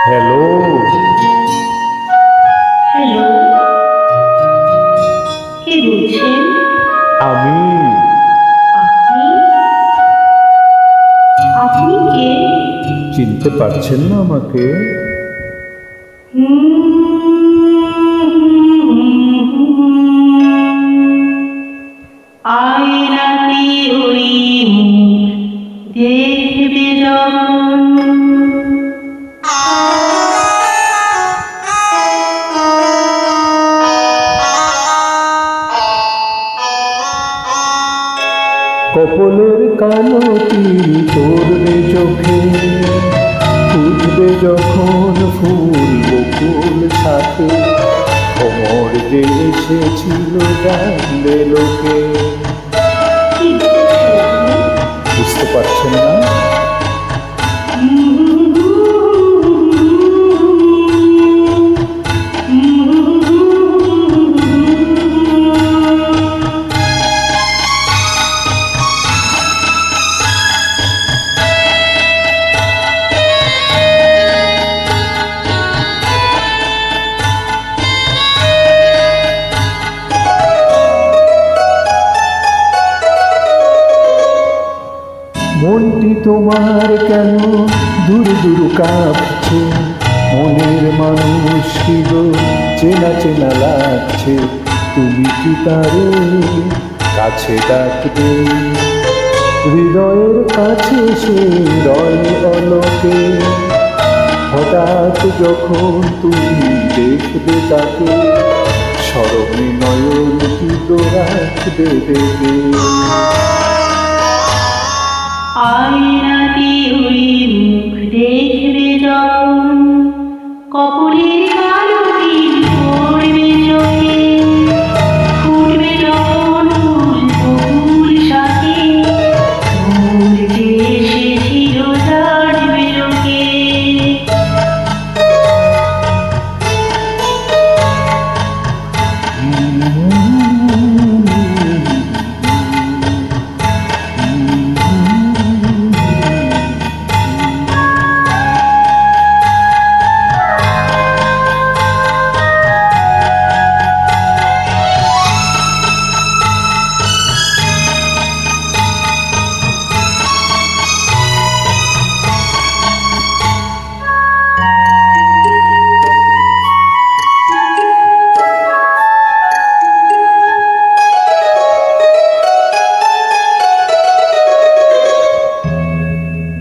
Hello. Hello, কে বলছেন? আমি। আপনি? আপনি কে? চিনতে পারছেন না আমাকে? আয়নাতে ওই মুখ দেখবে যখন কপলের কালো তীর পড়বে চোখে, ফুটবে যখন ফুল বকুল সাথে, ভ্রমর যে এসেছিল জানবে লোকে। কি বলছেন আপনি? বুঝতে পারছেন না? মনটি তোমার কেন দূর দূর কাঁপছে, মনের মানুষ কি গো চেনা চেনা লাগছে, তুমি কি তারে কাছে ডাকবে? হৃদয়ের কাছে সে রয় অলোকে, হঠাৎ যখন তুমি দেখবে তাকে, স্মরণে নয়ন কি তো রাখবে দেখে। আয়নাতে ওই মুখ দেখবে যখন কপলের কালো তীর পড়বে চোখে, ফুটবে যখন ফুল বকুল সাথে, ভোর যে এসেছিল জানবে লোকে।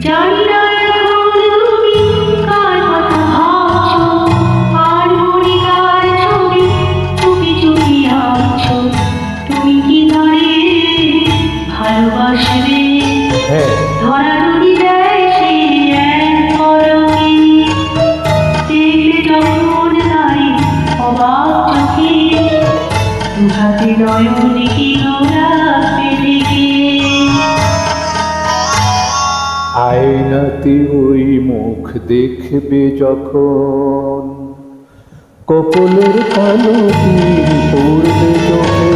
জানি না এখন তুমি কার কথা ভাবছো, আর মনে কার ছবি চুপি চুপি আঁকছো। তুমি কি তারে ভালোবাসবে? হ্যাঁ। ধরা যদি দেয় সেই এক পলকে, দেখলে যখন তাই অবাক চোখে, দুহাতে নয়ন কি রাখবে ঢেকে। আয়নাতে ওই মুখ দেখবে যখন, কপলের কালো তীর পড়বে চোখে,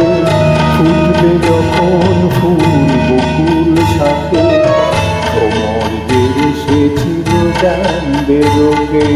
ফুটবে যখন ফুল বকুল সাথে, ভ্রমর যে এসেছিল জানবে লোকে।